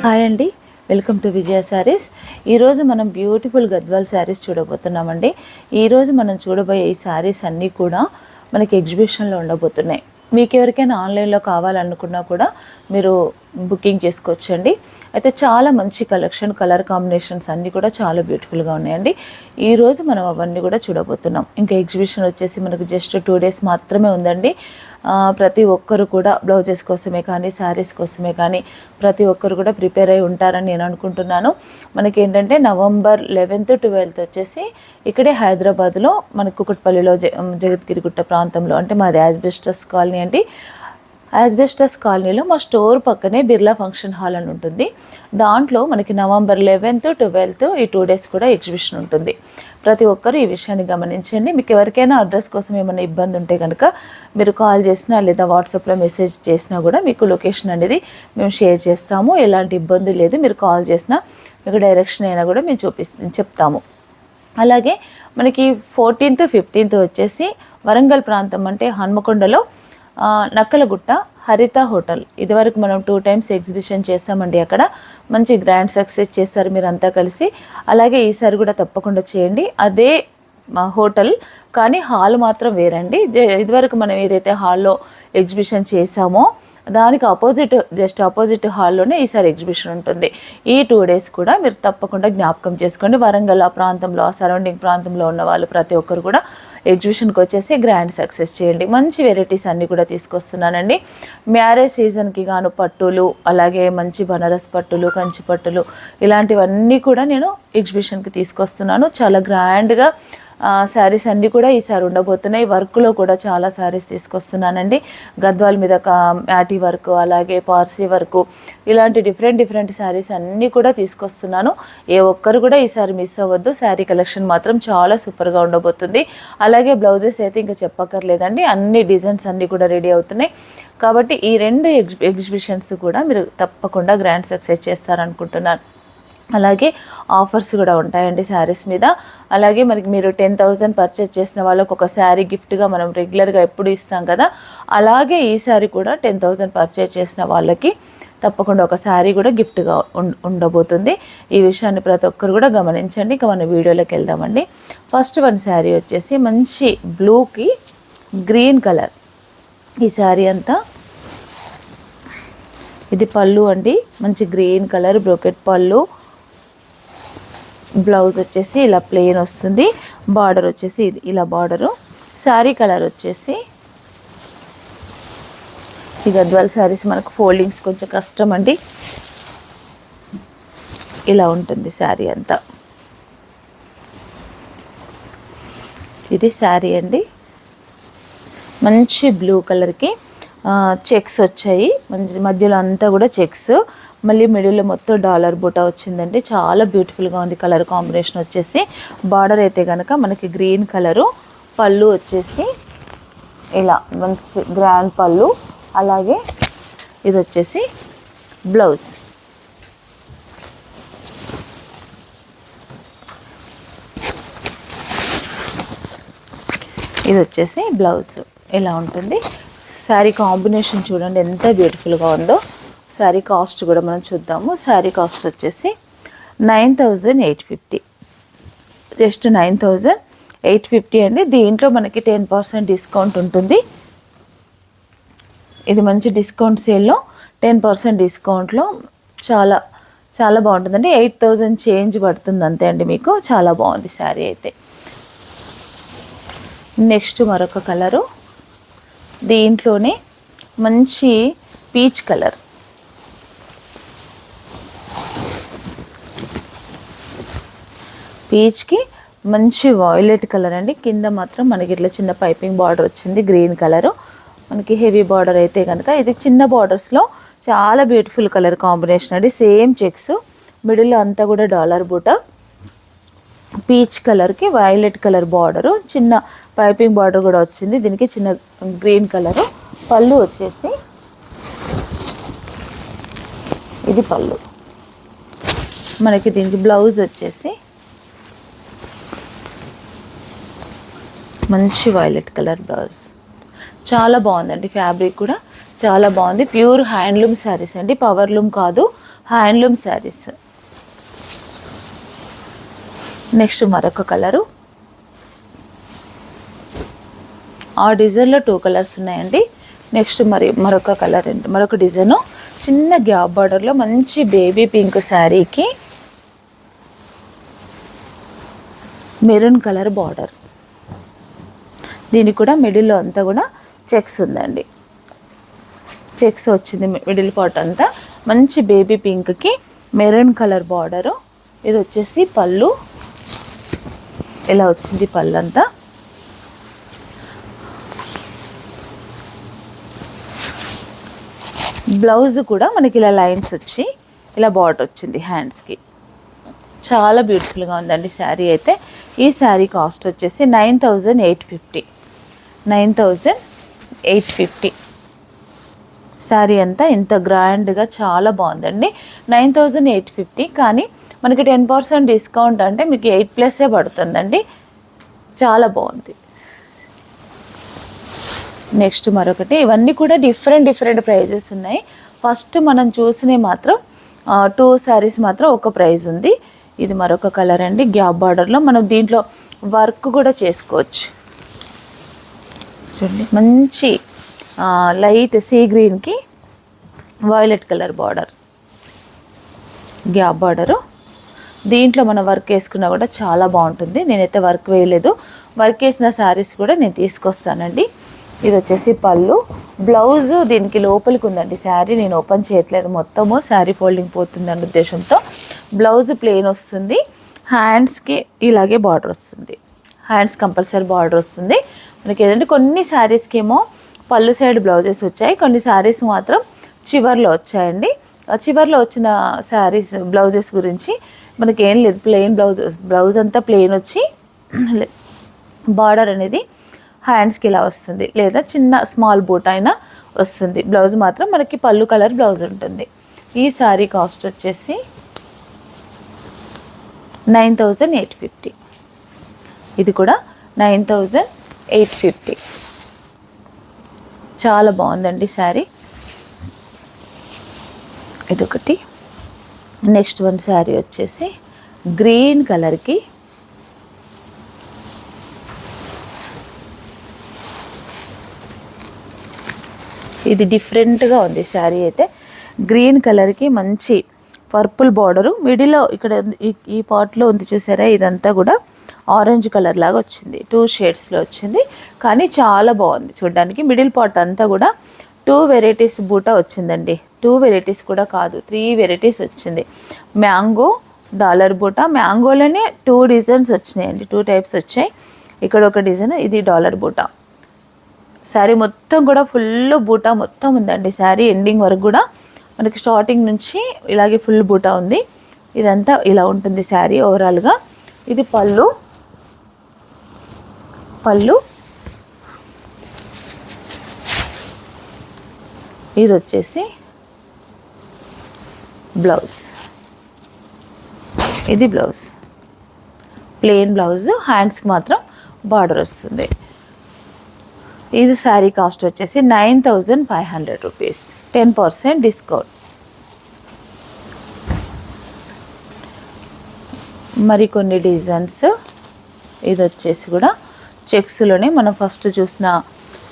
Hi అండి, welcome to విజయ శారీస్. ఈరోజు మనం బ్యూటిఫుల్ గద్వాల్ శారీస్ చూడబోతున్నామండి. ఈరోజు మనం చూడబోయే ఈ శారీస్ అన్నీ కూడా మనకి ఎగ్జిబిషన్లో ఉండబోతున్నాయి. మీకు ఎవరికైనా ఆన్లైన్లో కావాలనుకున్నా కూడా మీరు బుకింగ్ చేసుకోవచ్చండి. అయితే చాలా మంచి కలెక్షన్, కలర్ కాంబినేషన్స్ అన్నీ కూడా చాలా బ్యూటిఫుల్గా ఉన్నాయండి. ఈరోజు మనం అవన్నీ కూడా చూడబోతున్నాం. ఇంకా ఎగ్జిబిషన్ వచ్చేసి మనకు జస్ట్ 2 days మాత్రమే ఉందండి. ప్రతి ఒక్కరు కూడా బ్లౌజెస్ కోసమే కానీ శారీస్ కోసమే కానీ ప్రతి ఒక్కరు కూడా ప్రిపేర్ అయి ఉంటారని నేను అనుకుంటున్నాను. మనకి ఏంటంటే November 11th, 12th వచ్చేసి ఇక్కడే హైదరాబాద్లో మనకు కుకట్పల్లిలో జగద్గిరిగుట్ట ప్రాంతంలో, అంటే మాది యాజ్బెస్టస్ కాలనీ అండి. యాజ్బెస్టస్ కాలనీలో మా స్టోర్ పక్కనే బిర్లా ఫంక్షన్ హాల్ అని ఉంటుంది. దాంట్లో మనకి November 11th, 12th ఈ 2 days కూడా ఎగ్జిబిషన్ ఉంటుంది. ప్రతి ఒక్కరు ఈ విషయాన్ని గమనించండి. మీకు ఎవరికైనా అడ్రస్ కోసం ఏమైనా ఇబ్బంది ఉంటే కనుక మీరు కాల్ చేసినా లేదా వాట్సాప్లో మెసేజ్ చేసినా కూడా మీకు లొకేషన్ అనేది మేము షేర్ చేస్తాము. ఎలాంటి ఇబ్బంది లేదు. మీరు కాల్ చేసినా మీకు డైరెక్షన్ అయినా కూడా మేము చెప్తాము. అలాగే మనకి 14th, 15th వచ్చేసి వరంగల్ ప్రాంతం, అంటే హన్మకొండలో నక్కలగుట్ట హరిత హోటల్. ఇదివరకు మనం 2 times ఎగ్జిబిషన్ చేస్తామండి. అక్కడ మంచి గ్రాండ్ సక్సెస్ చేస్తారు మీరంతా కలిసి. అలాగే ఈసారి కూడా తప్పకుండా చేయండి. అదే హోటల్ కానీ హాల్ మాత్రం వేరండి. ఇదివరకు మనం ఏదైతే హాల్లో ఎగ్జిబిషన్ చేసామో దానికి జస్ట్ ఆపోజిట్ హాల్లోనే ఈసారి ఎగ్జిబిషన్ ఉంటుంది. ఈ 2 days కూడా మీరు తప్పకుండా జ్ఞాపకం చేసుకోండి. వరంగల్ ఆ ప్రాంతంలో, ఆ సరౌండింగ్ ప్రాంతంలో ఉన్న వాళ్ళు ప్రతి ఒక్కరు కూడా ఎగ్జిబిషన్కి వచ్చేసి గ్రాండ్ సక్సెస్ చేయండి. మంచి వెరైటీస్ అన్నీ కూడా తీసుకొస్తున్నానండి. మ్యారేజ్ సీజన్కి గాను పట్టులు, అలాగే మంచి బనారస్ పట్టులు, కంచి పట్టులు ఇలాంటివన్నీ కూడా నేను ఎగ్జిబిషన్కి తీసుకొస్తున్నాను. చాలా గ్రాండ్గా శారీస్ అన్నీ కూడా ఈసారి ఉండబోతున్నాయి. వర్క్లో కూడా చాలా శారీస్ తీసుకొస్తున్నానండి. గద్వాల్ మీద మ్యాటీ వర్క్, అలాగే పార్సీ వర్క్, ఇలాంటి డిఫరెంట్ శారీస్ అన్నీ కూడా తీసుకొస్తున్నాను. ఏ ఒక్కరు కూడా ఈసారి మిస్ అవ్వద్దు. శారీ కలెక్షన్ మాత్రం చాలా సూపర్గా ఉండబోతుంది. అలాగే బ్లౌజెస్ అయితే ఇంకా చెప్పక్కర్లేదండి. అన్ని డిజైన్స్ అన్నీ కూడా రెడీ అవుతున్నాయి. కాబట్టి ఈ 2 ఎగ్జిబిషన్స్ కూడా మీరు తప్పకుండా గ్రాండ్ సక్సెస్ చేస్తారనుకుంటున్నాను. అలాగే ఆఫర్స్ కూడా ఉంటాయండి శారీస్ మీద. అలాగే మనకి మీరు 10,000 పర్చేజ్ చేసిన వాళ్ళకు ఒక శారీ గిఫ్ట్గా మనం రెగ్యులర్గా ఎప్పుడు ఇస్తాం కదా, అలాగే ఈ శారీ కూడా 10,000 పర్చేజ్ చేసిన వాళ్ళకి తప్పకుండా ఒక శారీ కూడా గిఫ్ట్గా ఉండబోతుంది. ఈ విషయాన్ని ప్రతి ఒక్కరు కూడా గమనించండి. ఇక మన వీడియోలోకి వెళ్దామండి. ఫస్ట్ వన్ శారీ వచ్చేసి మంచి బ్లూకి గ్రీన్ కలర్. ఈ శారీ అంతా ఇది పళ్ళు అండి. మంచి గ్రీన్ కలర్ బ్రోకెట్ పళ్ళు. బ్లౌజ్ వచ్చేసి ఇలా ప్లెయిన్ వస్తుంది. బార్డర్ వచ్చేసి ఇది ఇలా బార్డరు. శారీ కలర్ వచ్చేసి ఈ గద్వాల్ శారీస్ మనకు ఫోల్డింగ్స్ కొంచెం కష్టం అండి. ఇలా ఉంటుంది శారీ అంతా. ఇది శారీ అండి. మంచి బ్లూ కలర్కి చెక్స్ వచ్చాయి. మంచి మధ్యలో అంతా కూడా చెక్స్, మళ్ళీ మిడిల్లో మొత్తం డాలర్ బూటా వచ్చిందండి. చాలా బ్యూటిఫుల్గా ఉంది కలర్ కాంబినేషన్ వచ్చేసి. బార్డర్ అయితే కనుక మనకి గ్రీన్ కలరు. పళ్ళు వచ్చేసి ఇలా మంచి గ్రాండ్ పళ్ళు. అలాగే ఇది వచ్చేసి బ్లౌజ్. ఇది వచ్చేసి బ్లౌజ్ ఇలా ఉంటుంది. శారీ కాంబినేషన్ చూడండి ఎంత బ్యూటిఫుల్గా ఉందో. శారీ కాస్ట్ కూడా మనం చూద్దాము. శారీ కాస్ట్ వచ్చేసి 9,850, జస్ట్ 9,850 అండి. దీంట్లో మనకి 10% డిస్కౌంట్ ఉంటుంది. ఇది మంచి డిస్కౌంట్ సేల్లో 10% డిస్కౌంట్లో చాలా చాలా బాగుంటుందండి. 8,000 చేంజ్ పడుతుంది అంతే అండి మీకు. చాలా బాగుంది శారీ అయితే. నెక్స్ట్ మరొక కలరు. దీంట్లోనే మంచి పీచ్ కలర్. పీచ్కి మంచి వాయిలెట్ కలర్ అండి. కింద మాత్రం మనకి ఇట్లా చిన్న పైపింగ్ బార్డర్ వచ్చింది గ్రీన్ కలరు. మనకి హెవీ బార్డర్ అయితే కనుక ఇది చిన్న బార్డర్స్లో చాలా బ్యూటిఫుల్ కలర్ కాంబినేషన్ అండి. సేమ్ చెక్స్, మిడిల్లో అంతా కూడా డాలర్ బూట. పీచ్ కలర్కి వైలెట్ కలర్ బార్డరు, చిన్న పైపింగ్ బార్డర్ కూడా వచ్చింది. దీనికి చిన్న గ్రీన్ కలరు. పళ్ళు వచ్చేసి ఇది పళ్ళు. మనకి దీనికి బ్లౌజ్ వచ్చేసి మంచి వైలెట్ కలర్ బ్లౌజ్. చాలా బాగుందండి. ఫ్యాబ్రిక్ కూడా చాలా బాగుంది. ప్యూర్ హ్యాండ్లూమ్ శారీస్ అండి, పవర్లూమ్ కాదు, హ్యాండ్లూమ్ శారీస్. నెక్స్ట్ మరొక కలరు, ఆ డిజైన్లో 2 కలర్స్ ఉన్నాయండి. నెక్స్ట్ మరొక కలర్ అండి, మరొక డిజైను చిన్న గ్యాప్ బార్డర్లో మంచి బేబీ పింక్ శారీకి మెరూన్ కలర్ బార్డర్. దీనికి కూడా మిడిల్లో అంతా కూడా చెక్స్ ఉందండి, చెక్స్ వచ్చింది మిడిల్ పార్ట్ అంతా. మంచి బేబీ పింక్కి మెరూన్ కలర్ బార్డరు. ఇది వచ్చేసి పళ్ళు, ఇలా వచ్చింది పళ్ళు అంతా. బ్లౌజ్ కూడా మనకి ఇలా లైన్స్ వచ్చి ఇలా బార్డర్ వచ్చింది హ్యాండ్స్కి. చాలా బ్యూటిఫుల్గా ఉందండి శారీ అయితే. ఈ శారీ కాస్ట్ వచ్చేసి 9850. 9850 శారీ అంతా ఇంత గ్రాండ్గా చాలా బాగుందండి. 9850. కానీ మనకి 10% డిస్కౌంట్ అంటే మీకు 8+ పడుతుందండి. చాలా బాగుంది. నెక్స్ట్ మరొకటి, ఇవన్నీ కూడా డిఫరెంట్ ప్రైజెస్ ఉన్నాయి. ఫస్ట్ మనం చూసినవి మాత్రం 2 శారీస్ మాత్రం ఒక ప్రైజ్ ఉంది. ఇది మరొక కలర్ అండి, గ్యాప్ బార్డర్లో. మనం దీంట్లో వర్క్ కూడా చేసుకోవచ్చు చూడండి. మంచి లైట్ సీ గ్రీన్కి violet colour border, gap border. దీంట్లో మనం వర్క్ వేసుకున్నా కూడా చాలా బాగుంటుంది. నేనైతే వర్క్ వేయలేదు, వర్క్ వేసిన శారీస్ కూడా నేను తీసుకొస్తానండి. ఇది వచ్చేసి పళ్ళు. బ్లౌజ్ దీనికి లోపలికి ఉందండి శారీ, నేను ఓపెన్ చేయట్లేదు, మొత్తము శారీ ఫోల్డింగ్ పోతుందన్న ఉద్దేశంతో. బ్లౌజ్ ప్లెయిన్ వస్తుంది, హ్యాండ్స్కి ఇలాగే బార్డర్ వస్తుంది, హ్యాండ్స్ కంపల్సరీ బార్డర్ వస్తుంది మనకి. ఏదంటే కొన్ని శారీస్కి ఏమో పళ్ళు సైడ్ బ్లౌజెస్ వచ్చాయి, కొన్ని శారీస్ మాత్రం చివర్లో వచ్చాయండి. చివర్లో వచ్చిన శారీస్ బ్లౌజెస్ గురించి మనకి ఏం లేదు, ప్లెయిన్ బ్లౌజ్ అంతా ప్లెయిన్ వచ్చి బార్డర్ అనేది హ్యాండ్స్కి ఇలా వస్తుంది, లేదా చిన్న స్మాల్ బూట్ అయినా వస్తుంది. బ్లౌజ్ మాత్రం మనకి పళ్ళు కలర్ బ్లౌజ్ ఉంటుంది. ఈ శారీ కాస్ట్ వచ్చేసి 9850. ఇది కూడా 9850. చాలా బాగుందండి శారీ. ఇదొకటి. నెక్స్ట్ వన్ శారీ వచ్చేసి గ్రీన్ కలర్కి ఇది డిఫరెంట్గా ఉంది శారీ అయితే. గ్రీన్ కలర్కి మంచి పర్పుల్ బార్డరు, మిడిల్లో ఇక్కడ ఈ పార్ట్లో ఉంది చూసారా, ఇదంతా కూడా ఆరెంజ్ కలర్ లాగా వచ్చింది, 2 షేడ్స్లో వచ్చింది. కానీ చాలా బాగుంది చూడడానికి. మిడిల్ పార్ట్ అంతా కూడా 2 వెరైటీస్ బూటా వచ్చిందండి. 2 వెరైటీస్ కూడా కాదు, 3 వెరైటీస్ వచ్చింది. మ్యాంగో, డాలర్ బూటా. మ్యాంగోలోనే 2 డిజైన్స్ వచ్చినాయండి, 2 టైప్స్ వచ్చాయి. ఇక్కడ ఒక డిజైన్, ఇది డాలర్ బూటా. శారీ మొత్తం కూడా ఫుల్ బూటా మొత్తం ఉందండి. శారీ ఎండింగ్ వరకు కూడా మనకి స్టార్టింగ్ నుంచి ఇలాగే ఫుల్ బూటా ఉంది. ఇదంతా ఇలా ఉంటుంది శారీ ఓవరాల్గా. ఇది పళ్ళు. ఇది వచ్చేసి బ్లౌజ్. ఇది బ్లౌజ్, ప్లెయిన్ బ్లౌజ్, హ్యాండ్స్కి మాత్రం బార్డర్ వస్తుంది. ఇది శారీ కాస్ట్ వచ్చేసి 9500 రూపీస్, 10% డిస్కౌంట్. మరికొన్ని డిజైన్స్. ఇది వచ్చేసి కూడా చెక్స్లోనే మనం ఫస్ట్ చూసిన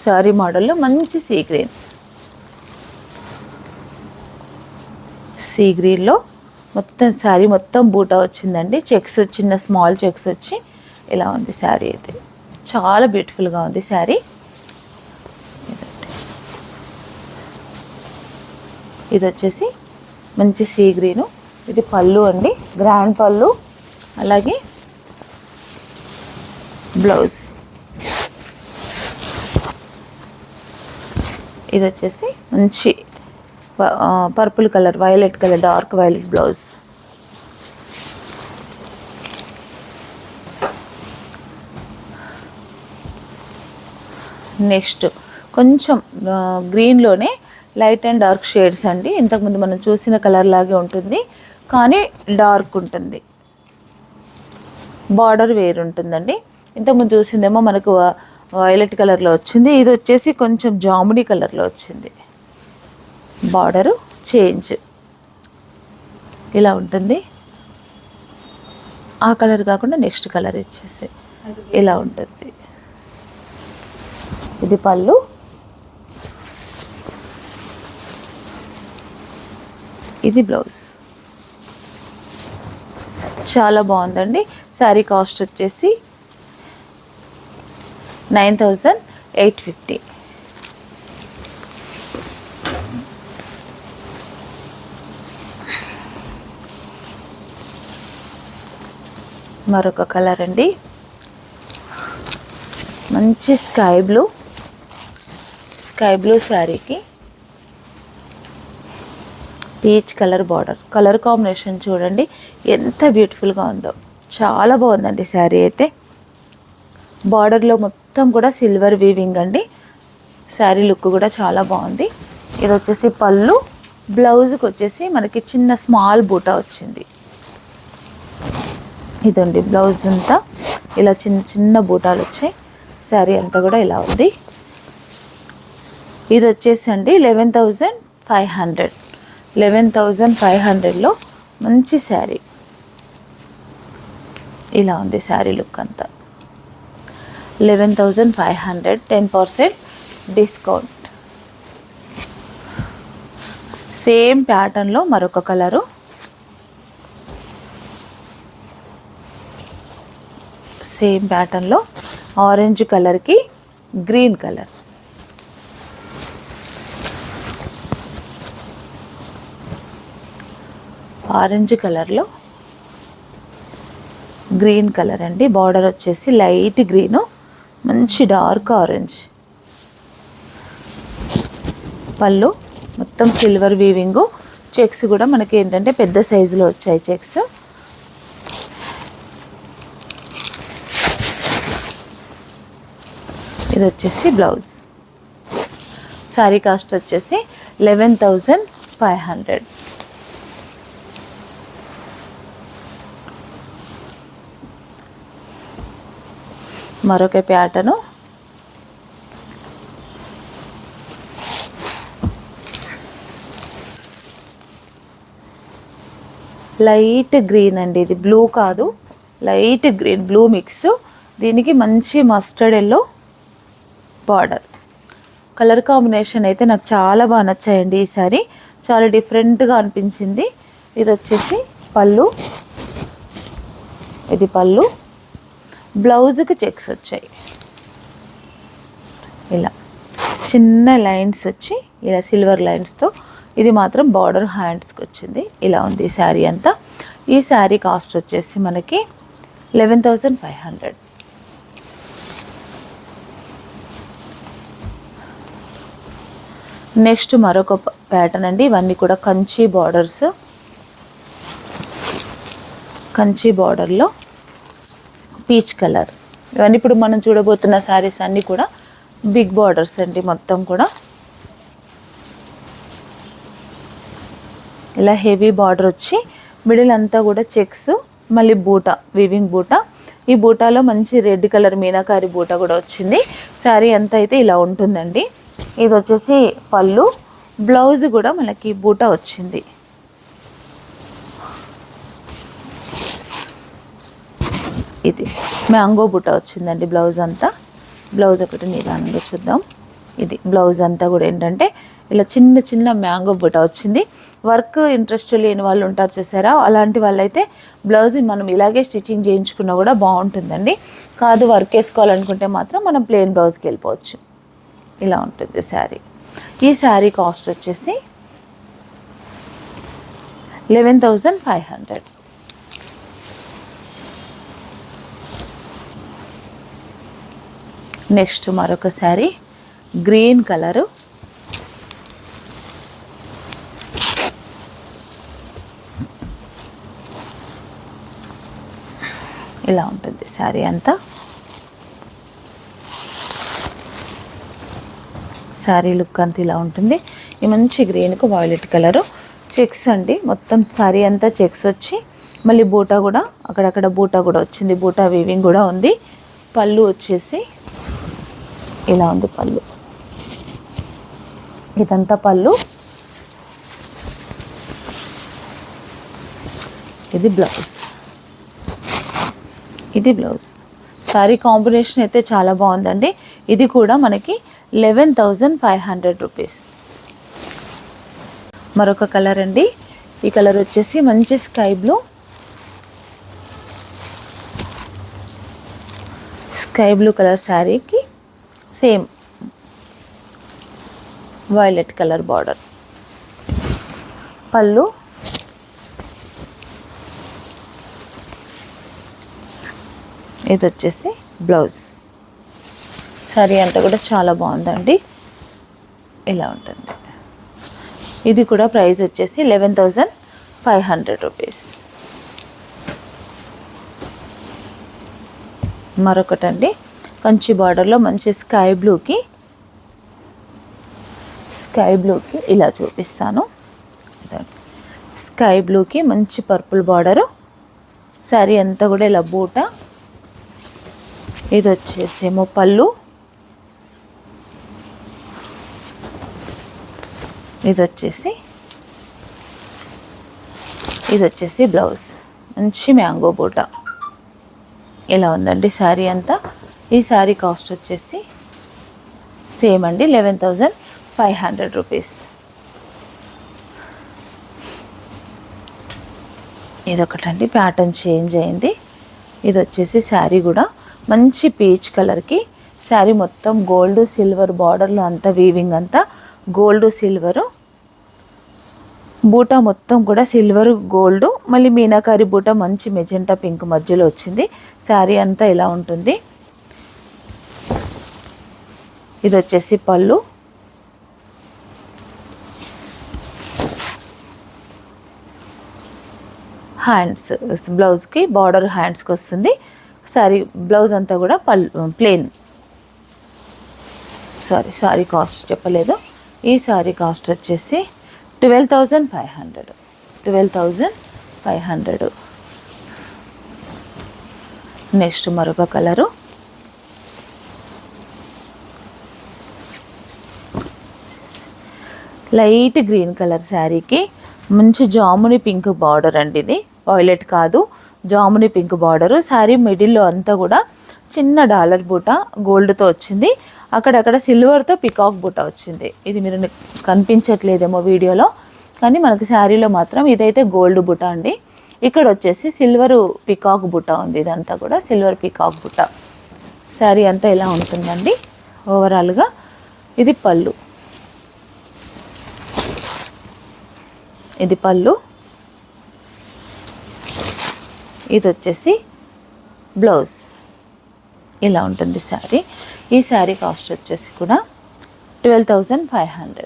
శారీ మోడల్లో మంచి సీ గ్రీన్లో మొత్తం శారీ మొత్తం బూటా వచ్చిందండి. చెక్స్, చిన్న స్మాల్ చెక్స్ వచ్చి ఇలా ఉంది శారీ అయితే. చాలా బ్యూటిఫుల్గా ఉంది శారీ. ఇది వచ్చేసి మంచి సీ గ్రీను. ఇది పళ్ళు అండి, గ్రాండ్ పళ్ళు. అలాగే బ్లౌజ్. ఇది వచ్చేసి మంచి purple colour, violet colour, dark violet blouse. Next కొంచెం గ్రీన్లోనే లైట్ అండ్ డార్క్ షేడ్స్ అండి. ఇంతకుముందు మనం చూసిన కలర్ లాగే ఉంటుంది, కానీ డార్క్ ఉంటుంది, బార్డర్ వేరు ఉంటుందండి. ఇంతకుముందు చూసిందేమో మనకు వైలెట్ కలర్లో వచ్చింది, ఇది వచ్చేసి కొంచెం జామునీ కలర్లో వచ్చింది. Border change. ఇలా ఉంటుంది. ఆ కలర్ కాకుండా నెక్స్ట్ కలర్ ఇచ్చేసి ఇలా ఉంటుంది. ఇది పళ్ళు, ఇది బ్లౌజ్. చాలా బాగుందండి. శారీ కాస్ట్ వచ్చేసి 9850. మరొక కలర్ అండి, మంచి స్కై బ్లూ శారీకి peach colour border. Colour combination చూడండి ఎంత బ్యూటిఫుల్గా ఉందో. చాలా బాగుందండి శారీ అయితే. బార్డర్లో మొత్తం కూడా సిల్వర్ వీవింగ్ అండి. శారీ లుక్ కూడా చాలా బాగుంది. ఇది వచ్చేసి పళ్ళు, బ్లౌజ్కి వచ్చేసి మనకి చిన్న స్మాల్ బూటా వచ్చింది. ఇదండి బ్లౌజ్ అంతా ఇలా చిన్న చిన్న బూటాలు వచ్చాయి. శారీ అంతా కూడా ఇలా ఉంది. ఇది వచ్చేసి అండి 11,500. 11,500లో మంచి శారీ. ఇలా ఉంది శారీ లుక్ అంతా. 11,500, 10% డిస్కౌంట్. సేమ్ ప్యాటర్న్లో మరొక కలరు, సేమ్ ప్యాటర్న్లో ఆరెంజ్ కలర్కి గ్రీన్ కలర్. ఆరెంజ్ కలర్లో గ్రీన్ కలర్ అండి. బార్డర్ వచ్చేసి లైట్ గ్రీను, మంచి డార్క్ ఆరెంజ్. పళ్ళు మొత్తం సిల్వర్ వీవింగు. చెక్స్ కూడా మనకి ఏంటంటే పెద్ద సైజులో వచ్చాయి చెక్స్. ఇది వచ్చేసి బ్లౌజ్. శారీ కాస్ట్ వచ్చేసి 11,500. మరొక ప్యాటర్ను, లైట్ గ్రీన్ అండి. ఇది బ్లూ కాదు, లైట్ గ్రీన్, బ్లూ మిక్స్. దీనికి మంచి mustard yellow border. Colour combination అయితే నాకు చాలా బాగా నచ్చాయండి. ఈసారి చాలా డిఫరెంట్గా అనిపించింది. ఇది వచ్చేసి పళ్ళు, ఇది పళ్ళు, బ్లౌజ్కి చెక్స్ వచ్చాయి. ఇలా చిన్న లైన్స్ వచ్చి ఇలా సిల్వర్ లైన్స్తో. ఇది మాత్రం బార్డర్ హ్యాండ్స్కి వచ్చింది. ఇలా ఉంది శారీ అంతా. ఈ శారీ కాస్ట్ వచ్చేసి మనకి 11,500. నెక్స్ట్ మరొక ప్యాటర్న్ అండి. ఇవన్నీ కూడా కంచి బార్డర్స్. కంచి బార్డర్లో పీచ్ కలర్. ఇవన్నీ ఇప్పుడు మనం చూడబోతున్న శారీస్ అన్నీ కూడా బిగ్ బార్డర్స్ అండి. మొత్తం కూడా ఇలా హెవీ బార్డర్ వచ్చి మిడిల్ అంతా కూడా చెక్స్, మళ్ళీ బూటా, వీవింగ్ బూటా. ఈ బూటాలో మంచి రెడ్ కలర్ మీనాకారి బూటా కూడా వచ్చింది. శారీ అంతా అయితే ఇలా ఉంటుందండి. ఇది వచ్చేసి పళ్ళు, బ్లౌజ్ కూడా మనకి బూటా వచ్చింది. ఇది మ్యాంగో బూటా వచ్చిందండి బ్లౌజ్ అంతా. బ్లౌజ్ ఒకటి నిదానంగా చూద్దాం. ఇది బ్లౌజ్ అంతా కూడా ఏంటంటే ఇలా చిన్న చిన్న మ్యాంగో బూటా వచ్చింది. వర్క్ ఇంట్రెస్ట్ లేని వాళ్ళు ఉంటారు చూసారా, అలాంటి వాళ్ళైతే బ్లౌజ్ మనం ఇలాగే స్టిచ్చింగ్ చేయించుకున్నా కూడా బాగుంటుందండి. కాదు వర్క్ వేసుకోవాలనుకుంటే మాత్రం మనం ప్లెయిన్ బ్లౌజ్కి వెళ్ళిపోవచ్చు. ఇలా ఉంటుంది శారీ. ఈ శారీ కాస్ట్ వచ్చేసి 11,500. నెక్స్ట్ మరొక శారీ గ్రీన్ కలరు. ఇలా ఉంటుంది శారీ అంతా. శారీ లుక్ అంతా ఇలా ఉంటుంది. ఈ మంచి గ్రీన్కు వైలెట్ కలరు చెక్స్ అండి. మొత్తం శారీ అంతా చెక్స్ వచ్చి మళ్ళీ బూటా కూడా అక్కడక్కడ బూటా కూడా వచ్చింది. బూటా వీవింగ్ కూడా ఉంది. పళ్ళు వచ్చేసి ఇలా ఉంది పళ్ళు. ఇదంతా పళ్ళు. ఇది బ్లౌజ్, ఇది బ్లౌజ్. సారీ కాంబినేషన్ అయితే చాలా బాగుందండి. ఇది కూడా మనకి 11,500 రూపీస్. మరొక కలర్ అండి. ఈ కలర్ వచ్చేసి మంచి sky blue, sky blue colour శారీకి సేమ్ వైలెట్ కలర్ బార్డర్. పళ్ళు, ఇది వచ్చేసి బ్లౌజ్. శారీ అంతా కూడా చాలా బాగుందండి. ఇలా ఉంటుంది. ఇది కూడా ప్రైస్ వచ్చేసి 11,500 రూపీస్. మరొకటండి, కంచి బార్డర్లో మంచి స్కై బ్లూకి ఇలా చూపిస్తాను. స్కై బ్లూకి మంచి పర్పుల్ బార్డరు. శారీ అంతా కూడా ఇలా బూట. ఇది వచ్చేసేమో పళ్ళు, ఇది వచ్చేసి బ్లౌజ్. మంచి మ్యాంగో బూట. ఇలా ఉందండి శారీ అంతా. ఈ శారీ కాస్ట్ వచ్చేసి సేమ్ అండి 11,500 రూపీస్. ఇదొకటండి, ప్యాటర్న్ చేంజ్ అయింది. ఇది వచ్చేసి శారీ కూడా మంచి పీచ్ కలర్కి. శారీ మొత్తం గోల్డ్ సిల్వర్ బార్డర్లో అంతా వీవింగ్ అంతా గోల్డ్ సిల్వరు. బూటా మొత్తం కూడా సిల్వర్ గోల్డ్, మళ్ళీ మీనాకారి బూటా మంచి మెజెంటా పింక్ మధ్యలో వచ్చింది. శారీ అంతా ఇలా ఉంటుంది. ఇది వచ్చేసి పళ్ళు, హ్యాండ్స్ బ్లౌజ్కి బార్డర్ హ్యాండ్స్కి వస్తుంది. శారీ బ్లౌజ్ అంతా కూడా ప్లెయిన్. సారీ కాస్ట్ చెప్పలేదు. ఈ శారీ కాస్ట్ వచ్చేసి 12,500. నెక్స్ట్ మరొక కలరు, లైట్ గ్రీన్ కలర్ శారీకి మంచి జాముని పింక్ బార్డర్ అండి. ఇది వైలెట్ కాదు, జాముని పింక్ బార్డరు. శారీ మిడిల్లో అంతా కూడా చిన్న డాలర్ బూట గోల్డ్తో వచ్చింది. అక్కడక్కడ సిల్వర్తో పికాక్ బూట వచ్చింది. ఇది మీరు కనిపించట్లేదేమో వీడియోలో, కానీ మనకి శారీలో మాత్రం ఇదైతే గోల్డ్ బూట అండి. ఇక్కడ వచ్చేసి సిల్వర్ పికాక్ బూట ఉంది. ఇదంతా కూడా సిల్వర్ పికాక్ బూట. శారీ అంతా ఇలా ఉంటుందండి ఓవరాల్గా. ఇది పళ్ళు, ఇది పళ్ళు. ఇది వచ్చేసి బ్లౌజ్. ఇలా ఉంటుంది శారీ. ఈ శారీ కాస్ట్ వచ్చేసి కూడా 12,500.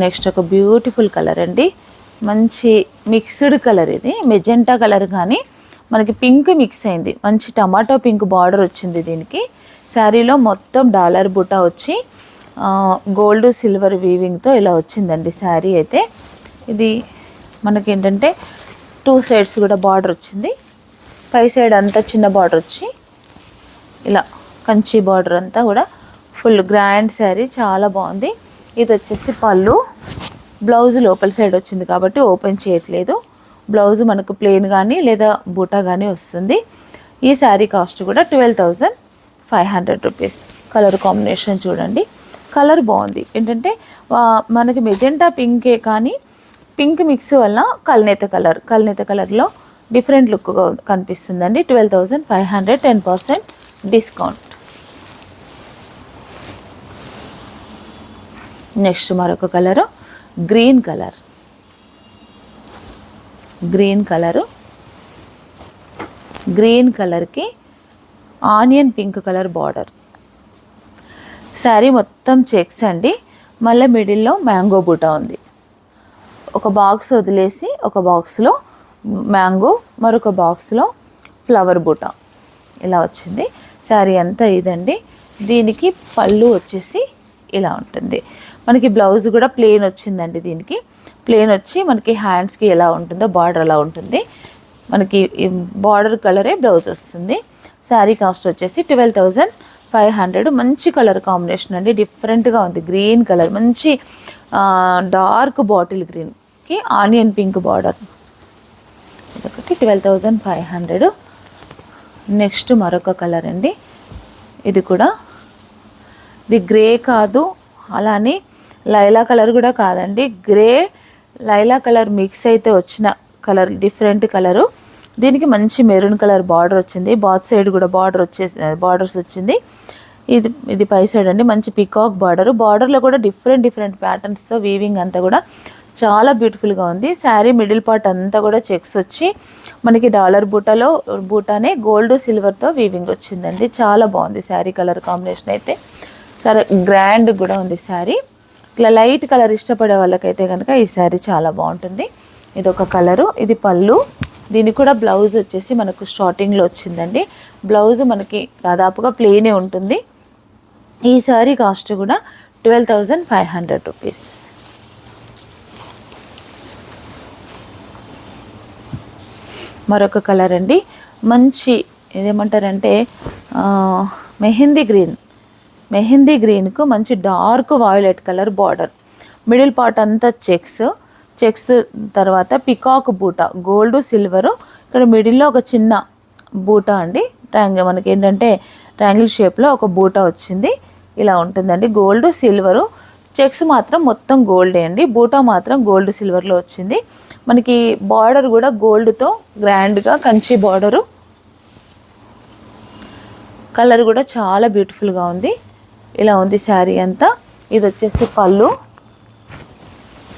నెక్స్ట్ ఒక బ్యూటిఫుల్ కలర్ అండి. మంచి మిక్స్డ్ కలర్. ఇది మెజెంటా కలర్ కానీ మనకి పింక్ మిక్స్ అయింది. మంచి టమాటో పింక్ బార్డర్ వచ్చింది దీనికి. శారీలో మొత్తం డాలర్ బుటా వచ్చి గోల్డ్ సిల్వర్ వీవింగ్తో ఇలా వచ్చిందండి శారీ అయితే. ఇది మనకేంటంటే 2 సైడ్స్ కూడా బార్డర్ వచ్చింది. పై సైడ్ అంతా చిన్న బార్డర్ వచ్చి ఇలా కంచి బార్డర్ అంతా కూడా ఫుల్ గ్రాండ్ శారీ, చాలా బాగుంది. ఇది వచ్చేసి పళ్ళు. బ్లౌజ్ లోపల సైడ్ వచ్చింది కాబట్టి ఓపెన్ చేయట్లేదు. బ్లౌజ్ మనకు ప్లెయిన్ కానీ లేదా బూటా కానీ వస్తుంది. ఈ శారీ కాస్ట్ కూడా 12,500 రూపీస్. కలర్ కాంబినేషన్ చూడండి, కలర్ బాగుంది. ఏంటంటే మనకి మెజెంటా పింకే కానీ పింక్ మిక్స్ వల్ల కల్నేత కలర్లో డిఫరెంట్ లుక్గా కనిపిస్తుందండి. 12,500, 10% డిస్కౌంట్. నెక్స్ట్ మరొక కలరు గ్రీన్ కలర్కి onion pink colour border. Sari మొత్తం చెక్స్ అండి. మళ్ళీ మిడిల్లో మ్యాంగో బూటా ఉంది. ఒక బాక్స్ వదిలేసి ఒక బాక్స్లో మ్యాంగో, మరొక బాక్స్లో ఫ్లవర్ బూటా ఇలా వచ్చింది. శారీ అంతా ఇదండి. దీనికి పళ్ళు వచ్చేసి ఇలా ఉంటుంది. మనకి బ్లౌజ్ కూడా ప్లెయిన్ వచ్చిందండి. దీనికి ప్లెయిన్ వచ్చి మనకి హ్యాండ్స్కి ఎలా ఉంటుందో బార్డర్ అలా ఉంటుంది. మనకి బార్డర్ కలరే బ్లౌజ్ వస్తుంది. శారీ కాస్ట్ వచ్చేసి 12,500. మంచి కలర్ కాంబినేషన్ అండి, డిఫరెంట్గా ఉంది. గ్రీన్ కలర్ మంచి డార్క్ బాటిల్ గ్రీన్కి ఆనియన్ పింక్ బార్డర్, ఇదొకటి 12,500. నెక్స్ట్ మరొక కలర్ అండి, ఇది కూడా ఇది గ్రే కాదు, అలానే లైలా కలర్ కూడా కాదండి, గ్రే లైలా కలర్ మిక్స్ అయితే వచ్చిన కలర్, డిఫరెంట్ కలరు. దీనికి మంచి మెరూన్ కలర్ బార్డర్ వచ్చింది, బాత్ సైడ్ కూడా బార్డర్స్ వచ్చింది. ఇది పై సైడ్ అండి, మంచి పికాక్ బార్డర్లో కూడా డిఫరెంట్ ప్యాటర్న్స్తో వీవింగ్ అంతా కూడా చాలా బ్యూటిఫుల్గా ఉంది. శారీ మిడిల్ పార్ట్ అంతా కూడా చెక్స్ వచ్చి మనకి డాలర్ బూటానే గోల్డ్ సిల్వర్తో వీవింగ్ వచ్చిందండి. చాలా బాగుంది శారీ కలర్ కాంబినేషన్ అయితే, చాలా గ్రాండ్ కూడా ఉంది శారీ. ఇట్లా లైట్ కలర్ ఇష్టపడే వాళ్ళకైతే కనుక ఈ శారీ చాలా బాగుంటుంది. ఇది ఒక కలరు, ఇది పళ్ళు. దీనికి కూడా బ్లౌజ్ వచ్చేసి మనకు స్టార్టింగ్లో వచ్చిందండి. బ్లౌజ్ మనకి దాదాపుగా ప్లెయినే ఉంటుంది. ఈ శారీ కాస్ట్ కూడా 12,500 రూపీస్. మరొక కలర్ అండి, మంచి ఇదేమంటారంటే మెహందీ గ్రీన్కు మంచి dark violet colour border, middle part అంతా చెక్స్ తర్వాత పికాక్ బూటా, గోల్డ్ సిల్వరు. ఇక్కడ మిడిల్లో ఒక చిన్న బూటా అండి, మనకి ఏంటంటే ట్రయాంగిల్ షేప్లో ఒక బూటా వచ్చింది. ఇలా ఉంటుందండి, గోల్డ్ సిల్వరు. చెక్స్ మాత్రం మొత్తం గోల్డే అండి, బూటా మాత్రం గోల్డ్ సిల్వర్లో వచ్చింది. మనకి బార్డర్ కూడా గోల్డ్తో గ్రాండ్గా కంచి బార్డరు, కలర్ కూడా చాలా బ్యూటిఫుల్గా ఉంది. ఇలా ఉంది శారీ అంతా. ఇది వచ్చేసి పళ్ళు.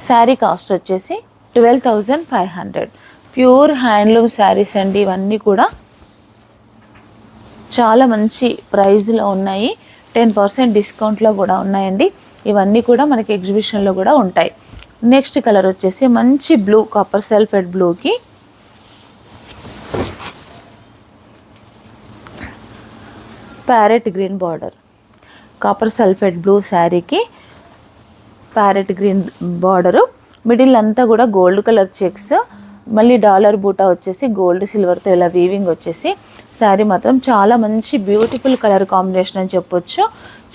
శారీ కాస్ట్ వచ్చేసి 12,500. ప్యూర్ హ్యాండ్లూమ్ శారీస్ అండి ఇవన్నీ కూడా, చాలా మంచి ప్రైస్లో ఉన్నాయి. 10% డిస్కౌంట్లో కూడా ఉన్నాయండి. ఇవన్నీ కూడా మనకి ఎగ్జిబిషన్లో కూడా ఉంటాయి. నెక్స్ట్ కలర్ వచ్చేసి మంచి బ్లూ, కాపర్ సల్ఫేట్ బ్లూకి parrot green border, copper sulphate blue శారీకి ప్యారెట్ గ్రీన్ బార్డరు, మిడిల్ అంతా కూడా గోల్డ్ కలర్ చెక్స్, మళ్ళీ డాలర్ బూటా వచ్చేసి గోల్డ్ సిల్వర్తో ఇలా వీవింగ్ వచ్చేసి శారీ మాత్రం చాలా మంచి బ్యూటిఫుల్ కలర్ కాంబినేషన్ అని చెప్పొచ్చు.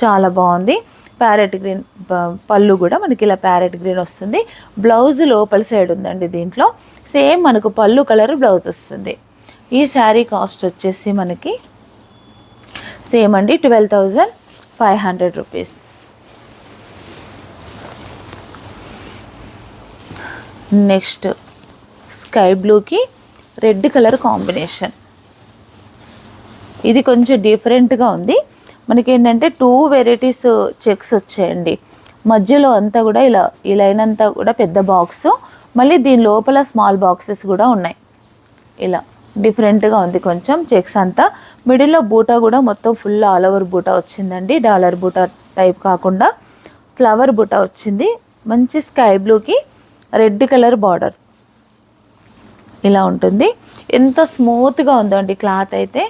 చాలా బాగుంది. ప్యారెట్ గ్రీన్ పళ్ళు కూడా మనకి ఇలా ప్యారెట్ గ్రీన్ వస్తుంది. బ్లౌజ్ లోపల సైడ్ ఉందండి, దీంట్లో సేమ్ మనకు పళ్ళు కలర్ బ్లౌజ్ వస్తుంది. ఈ శారీ కాస్ట్ వచ్చేసి మనకి సేమ్ అండి 12,500 రూపీస్. నెక్స్ట్ స్కై బ్లూకి రెడ్ కలర్ కాంబినేషన్, ఇది కొంచెం డిఫరెంట్గా ఉంది. మనకి ఏంటంటే 2 వెరైటీస్ చెక్స్ వచ్చాయండి. మధ్యలో అంతా కూడా ఈ లైన్ అంతా కూడా పెద్ద బాక్స్, మళ్ళీ దీని లోపల స్మాల్ బాక్సెస్ కూడా ఉన్నాయి. ఇలా డిఫరెంట్గా ఉంది కొంచెం చెక్స్ అంతా. మిడిల్లో బూటా కూడా మొత్తం ఫుల్ ఆల్ ఓవర్ బూటా వచ్చిందండి, డాలర్ బూటా టైప్ కాకుండా ఫ్లవర్ బూటా వచ్చింది. మంచి స్కై బ్లూకి రెడ్ కలర్ బార్డర్ ఇలా ఉంటుంది. ఎంత స్మూత్గా ఉందండి క్లాత్ అయితే,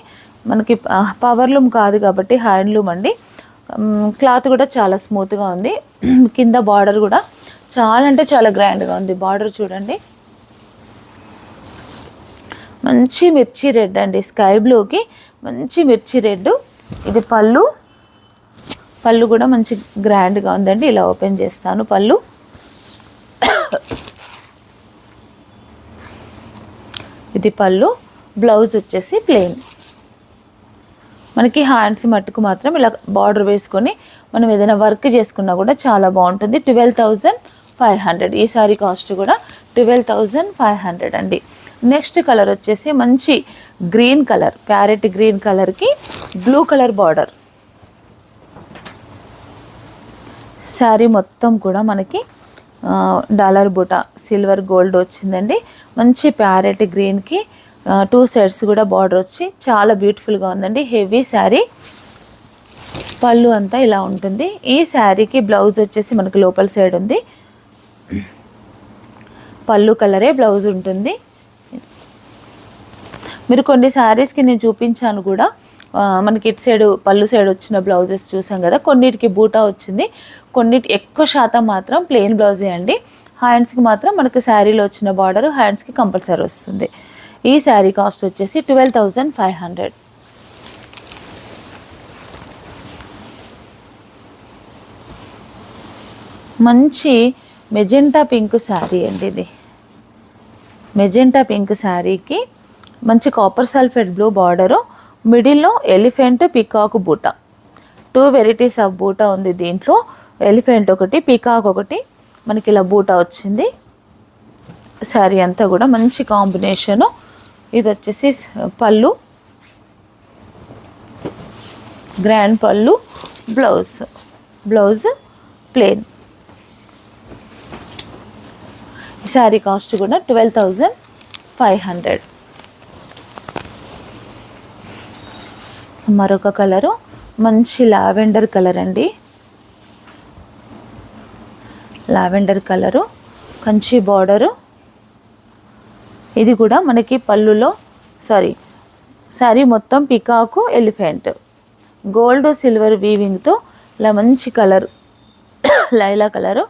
మనకి పవర్లూమ్ కాదు కాబట్టి హ్యాండ్లూమ్ అండి. క్లాత్ కూడా చాలా స్మూత్గా ఉంది. కింద బార్డర్ కూడా చాలా అంటే చాలా గ్రాండ్గా ఉంది. బార్డర్ చూడండి, మంచి మిర్చి రెడ్ అండి, స్కై బ్లూకి మంచి మిర్చి రెడ్. ఇది పళ్ళు కూడా మంచి గ్రాండ్గా ఉందండి. ఇలా ఓపెన్ చేస్తాను పళ్ళు. ఇది పళ్ళు. బ్లౌజ్ వచ్చేసి ప్లెయిన్. మనకి హ్యాండ్స్ మట్టుకు మాత్రం ఇలా బార్డర్ వేసుకొని మనం ఏదైనా వర్క్ చేసుకున్నా కూడా చాలా బాగుంటుంది. 12,500. ఈ సారీ కాస్ట్ కూడా 12,500 అండి. నెక్స్ట్ కలర్ వచ్చేసి మంచి గ్రీన్ కలర్, ప్యారెట్ గ్రీన్ కలర్కి బ్లూ కలర్ బార్డర్. శారీ మొత్తం కూడా మనకి డాలర్ బూటా సిల్వర్ గోల్డ్ వచ్చిందండి. మంచి ప్యారెట్ గ్రీన్కి 2 సైడ్స్ కూడా బార్డర్ వచ్చి చాలా బ్యూటిఫుల్గా ఉందండి. హెవీ శారీ. పళ్ళు అంతా ఇలా ఉంటుంది. ఈ శారీకి బ్లౌజ్ వచ్చేసి మనకు లోపల సైడ్ ఉంది. పళ్ళు కలరే బ్లౌజ్ ఉంటుంది. మీరు కొన్ని శారీస్కి నేను చూపించాను కూడా, మనకి ఇటు సైడ్ పళ్ళు సైడ్ వచ్చిన బ్లౌజెస్ చూసాం కదా, కొన్నిటికి బూటా వచ్చింది, కొన్నిటి ఎక్కువ శాతం మాత్రం ప్లెయిన్ బ్లౌజే అండి. హ్యాండ్స్కి మాత్రం మనకు శారీలో వచ్చిన బార్డర్ హ్యాండ్స్కి కంపల్సరీ వస్తుంది. ఈ శారీ కాస్ట్ వచ్చేసి 12,500. మంచి మెజెంటా పింక్ శారీ అండి. ఇది మెజెంటా పింక్ శారీకి మంచి కాపర్ సల్ఫేట్ బ్లూ బార్డరు, మిడిల్లో ఎలిఫెంట్ పికాక్ బూటా, 2 వెరైటీస్ ఆఫ్ బూటా ఉంది దీంట్లో. ఎలిఫెంట్ ఒకటి, పికాక్ ఒకటి, మనకి ఇలా బూటా వచ్చింది. శారీ అంతా కూడా మంచి కాంబినేషను. ఇది వచ్చేసి పళ్ళు, గ్రాండ్ పళ్ళు, బ్లౌజ్ ప్లెయిన్. ఈ శారీ కాస్ట్ కూడా 12,500. మరొక కలరు మంచి లావెండర్ కలర్ అండి. Lavender colour, Kanchi border. ఇది కూడా మనకి పళ్ళులో శారీ మొత్తం పికాకు ఎలిఫెంట్, గోల్డ్ సిల్వర్ వీవింగ్తో ఇలా మంచి కలర్, లైలా కలరు.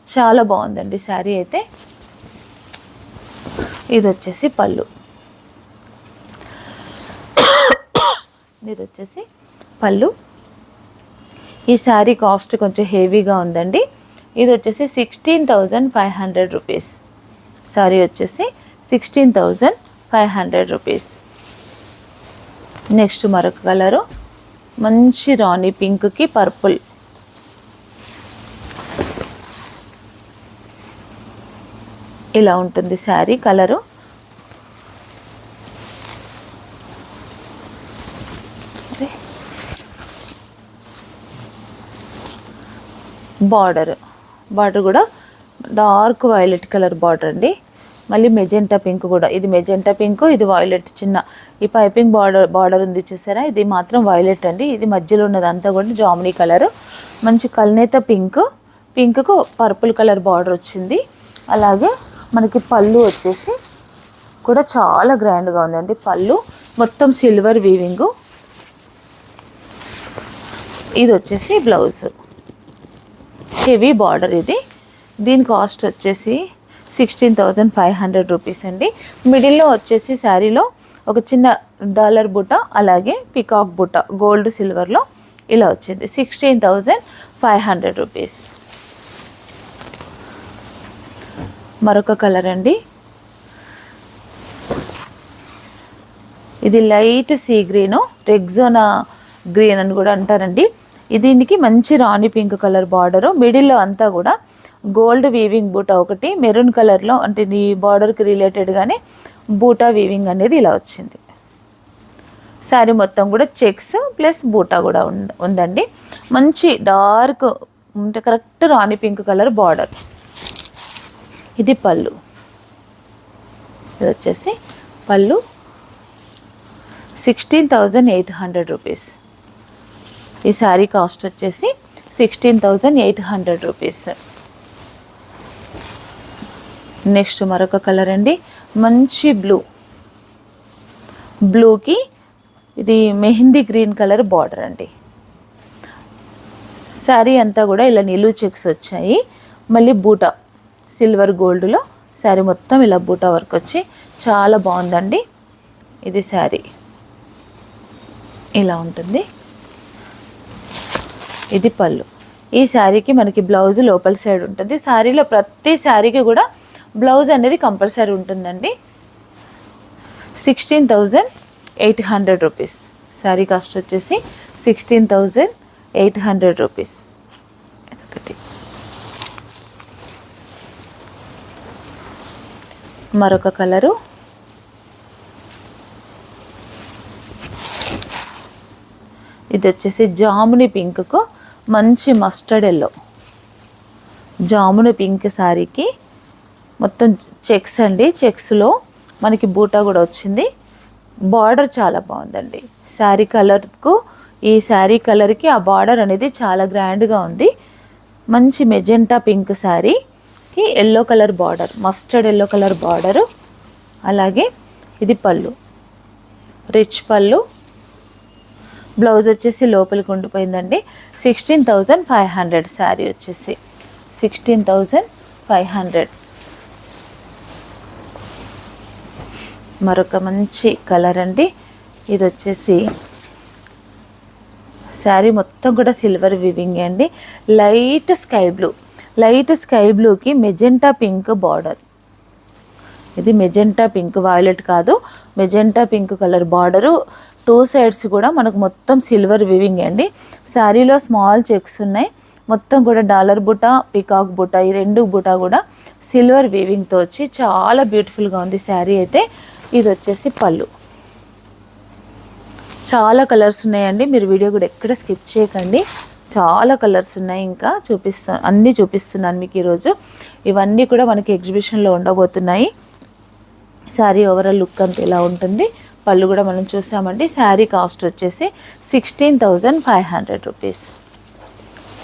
చాలా బాగుందండి శారీ అయితే. ఇది వచ్చేసి పళ్ళు, ఇది వచ్చేసి పళ్ళు. ఈ శారీ కాస్ట్ కొంచెం హెవీగా ఉందండి. ఇది వచ్చేసి 16,500 రూపీస్. శారీ వచ్చేసి 16,500 రూపీస్. నెక్స్ట్ మరొక కలరు మంచి రాణి పింక్కి పర్పుల్. ఇలా ఉంటుంది శారీ కలరు. బార్డర్ కూడా డార్క్ వైలెట్ కలర్ బార్డర్ అండి. మళ్ళీ మెజెంటా పింక్ కూడా, ఇది మెజెంటా పింక్, ఇది వైలెట్. చిన్న ఈ పైపింగ్ బార్డర్ ఉంది చూసారా, ఇది మాత్రం వైలెట్ అండి. ఇది మధ్యలో ఉన్నదంతా కూడా జామునీ కలరు. మంచి కల్నేత పింక్కు పర్పుల్ కలర్ బార్డర్ వచ్చింది. అలాగే మనకి పళ్ళు వచ్చేసి కూడా చాలా గ్రాండ్గా ఉందండి. పళ్ళు మొత్తం సిల్వర్ వీవింగు. ఇది వచ్చేసి బ్లౌజ్, హెవీ బార్డర్ ఇది. దీని కాస్ట్ వచ్చేసి 16,500 రూపీస్ అండి. మిడిల్లో వచ్చేసి శారీలో ఒక చిన్న డాలర్ బుట్ట, అలాగే పికాక్ బుట్ట గోల్డ్ సిల్వర్లో ఇలా వచ్చింది. 16,500 రూపీస్. మరొక కలర్ అండి, ఇది light sea green, Rexona green అని కూడా అంటారండి. దీనికి మంచి రాణి పింక్ కలర్ బార్డరు, మిడిల్లో అంతా కూడా గోల్డ్ వీవింగ్ బూటా ఒకటి, మెరూన్ కలర్లో అంటే ఈ బార్డర్కి రిలేటెడ్గానే బూటా వీవింగ్ అనేది ఇలా వచ్చింది. శారీ మొత్తం కూడా చెక్స్ ప్లస్ బూటా కూడా ఉందండి. మంచి డార్క్ అంటే కరెక్ట్ రాణి పింక్ కలర్ బార్డర్. ఇది పళ్ళు, ఇది వచ్చేసి పళ్ళు 16,800 రూపీస్. ఈ శారీ కాస్ట్ వచ్చేసి 16,800 రూపీస్. నెక్స్ట్ మరొక కలర్ అండి, మంచి బ్లూకి ఇది మెహందీ గ్రీన్ కలర్ బార్డర్ అండి. శారీ అంతా కూడా ఇలా నిలువు చెక్స్ వచ్చాయి. మళ్ళీ బూటా సిల్వర్ గోల్డ్లో శారీ మొత్తం ఇలా బూటా వర్క్ వచ్చి చాలా బాగుందండి. ఇది శారీ ఇలా ఉంటుంది. ఇది పళ్ళు. ఈ శారీకి మనకి బ్లౌజ్ లోపల సైడ్ ఉంటుంది. శారీలో ప్రతి శారీకి కూడా బ్లౌజ్ అనేది కంపల్సరీ ఉంటుందండి. 16,800 రూపీస్. శారీ కాస్ట్ వచ్చేసి 16,800 రూపీస్. ఒకటి మరొక కలరు ఇది వచ్చేసి జాముని పింక్కు మంచి మస్టర్డ్ ఎల్లో, జాముని పింక్ శారీకి మొత్తం చెక్స్ అండి. చెక్స్లో మనకి బూటా కూడా వచ్చింది. బార్డర్ చాలా బాగుందండి. శారీ కలర్కు ఈ శారీ కలర్కి ఆ బార్డర్ అనేది చాలా గ్రాండ్గా ఉంది. మంచి మెజెంటా పింక్ శారీకి yellow colour border, mustard yellow colour border. అలాగే ఇది పళ్ళు, రిచ్ పళ్ళు. బ్లౌజ్ వచ్చేసి లోపలికి ఉండిపోయిందండి. 16,500 శారీ వచ్చేసి 16,500. మరొక మంచి కలర్ అండి. ఇది వచ్చేసి శారీ మొత్తం కూడా సిల్వర్ వివింగ్ అండి. Light sky blue, light sky బ్లూకి మెజెంటా పింక్ బార్డర్. ఇది మెజెంటా పింక్, వైలెట్ కాదు, magenta pink colour border. 2 sides కూడా మనకు మొత్తం సిల్వర్ వివింగ్ అండి. శారీలో స్మాల్ చెక్స్ ఉన్నాయి. మొత్తం కూడా డాలర్ బుట్ట, పికాక్ బుట్ట, ఈ 2 బుట్ట కూడా సిల్వర్ వీవింగ్తో వచ్చి చాలా బ్యూటిఫుల్గా ఉంది శారీ అయితే. ఇది వచ్చేసి పళ్ళు. చాలా కలర్స్ ఉన్నాయండి, మీరు వీడియో కూడా ఎక్కడ స్కిప్ చేయకండి. చాలా కలర్స్ ఉన్నాయి, ఇంకా అన్నీ చూపిస్తున్నాను మీకు ఈరోజు. ఇవన్నీ కూడా మనకి ఎగ్జిబిషన్లో ఉండబోతున్నాయి. శారీ ఓవరాల్ లుక్ అంతా ఇలా ఉంటుంది. పళ్ళు కూడా మనం చూసామండి. శారీ కాస్ట్ వచ్చేసి 16,500 రూపీస్.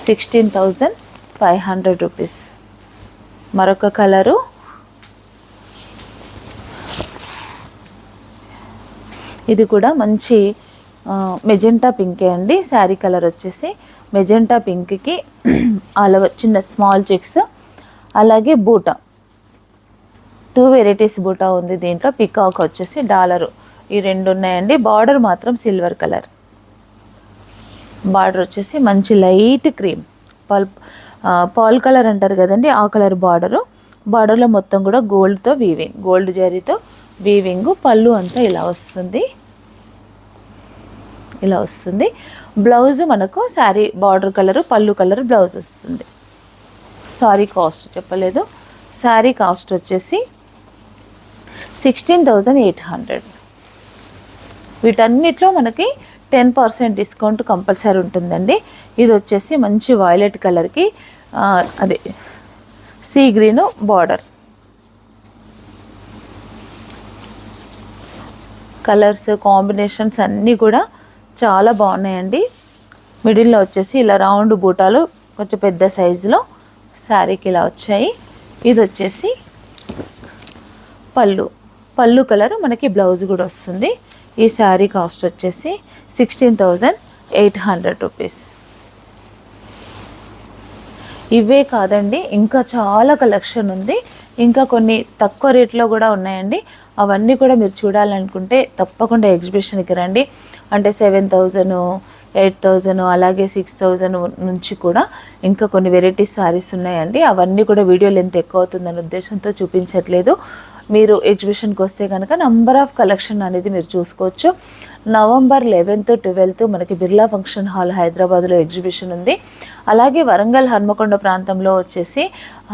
16,500 రూపీస్. మరొక కలరు ఇది కూడా మంచి మెజెంటా పింకే అండి. శారీ కలర్ వచ్చేసి మెజెంటా పింక్కి అలా చిన్న స్మాల్ చెక్స్, అలాగే బూటా 2 వెరైటీస్ బూటా ఉంది దీంట్లో. పికాక్ వచ్చేసి డాలరు, ఈ 2 ఉన్నాయండి. బార్డర్ మాత్రం సిల్వర్ కలర్. బార్డర్ వచ్చేసి మంచి లైట్ క్రీమ్ పాల్ కలర్ అంటారు కదండి, ఆ కలర్ బార్డరు. బార్డర్లో మొత్తం కూడా గోల్డ్తో వీవింగ్, గోల్డ్ జరీతో వీవింగ్. పళ్ళు అంతా ఇలా వస్తుంది, ఇలా వస్తుంది. బ్లౌజ్ మనకు శారీ బార్డర్ కలరు, పళ్ళు కలర్ బ్లౌజ్ వస్తుంది. సారీ కాస్ట్ చెప్పలేదు. శారీ కాస్ట్ వచ్చేసి 16,800. వీటన్నిటిలో మనకి 10% డిస్కౌంట్ కంపల్సరీ ఉంటుందండి. ఇది వచ్చేసి మంచి వైలెట్ కలర్కి అదే sea green border. Colours combinations అన్నీ కూడా చాలా బాగున్నాయండి. మిడిల్లో వచ్చేసి ఇలా రౌండ్ బూటాలు కొంచెం పెద్ద సైజులో శారీకి ఇలా వచ్చాయి. ఇది వచ్చేసి పళ్ళు కలర్ మనకి బ్లౌజ్ కూడా వస్తుంది. ఈ శారీ కాస్ట్ వచ్చేసి 16,800 రూపీస్. ఇవే కాదండి, ఇంకా చాలా కలెక్షన్ ఉంది. ఇంకా కొన్ని తక్కువ రేట్లో కూడా ఉన్నాయండి. అవన్నీ కూడా మీరు చూడాలనుకుంటే తప్పకుండా ఎగ్జిబిషన్కి రండి. అంటే 7,000, 8,000 అలాగే 6,000 నుంచి కూడా ఇంకా కొన్ని వెరైటీస్ శారీస్ ఉన్నాయండి. అవన్నీ కూడా వీడియో లెంత్ ఎక్కువ అవుతుందనే ఉద్దేశంతో చూపించట్లేదు. మీరు ఎగ్జిబిషన్కి వస్తే కనుక నంబర్ ఆఫ్ కలెక్షన్ అనేది మీరు చూసుకోవచ్చు. నవంబర్ 11th, 12th మనకి బిర్లా ఫంక్షన్ హాల్ హైదరాబాద్లో ఎగ్జిబిషన్ ఉంది. అలాగే వరంగల్ హన్మకొండ ప్రాంతంలో వచ్చేసి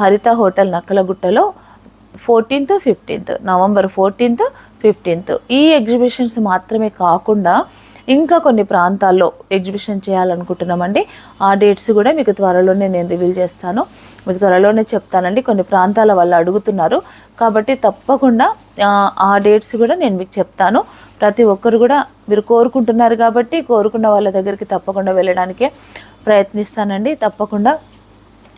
హరిత hotel నక్కలగుట్టలో 14th, 15th, November 14th, 15th ఈ ఎగ్జిబిషన్స్ మాత్రమే కాకుండా ఇంకా కొన్ని ప్రాంతాల్లో ఎగ్జిబిషన్ చేయాలనుకుంటున్నామండి. ఆ డేట్స్ కూడా మీకు త్వరలోనే నేను రివీల్ చేస్తాను, మీకు త్వరలోనే చెప్తానండి. కొన్ని ప్రాంతాల వాళ్ళు అడుగుతున్నారు కాబట్టి తప్పకుండా ఆ డేట్స్ కూడా నేను మీకు చెప్తాను. ప్రతి ఒక్కరు కూడా మీరు కోరుకుంటున్నారు కాబట్టి కోరుకున్న వాళ్ళ దగ్గరికి తప్పకుండా వెళ్ళడానికే ప్రయత్నిస్తానండి. తప్పకుండా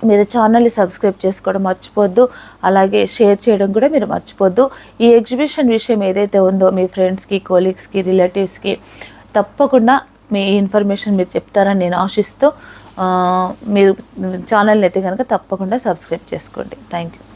మీరు ఛానల్ని సబ్స్క్రైబ్ చేసుకోవడం మర్చిపోద్దు, అలాగే షేర్ చేయడం కూడా మీరు మర్చిపోద్దు. ఈ ఎగ్జిబిషన్ విషయం ఏదైతే ఉందో మీ ఫ్రెండ్స్కి, కొలీగ్స్కి, రిలేటివ్స్కి తప్పకుండా మీ ఇన్ఫర్మేషన్ మీరు చెప్తారని నేను ఆశిస్తూ మీరు ఛానల్ని అయితే కనుక తప్పకుండా సబ్స్క్రైబ్ చేసుకోండి. Thank you.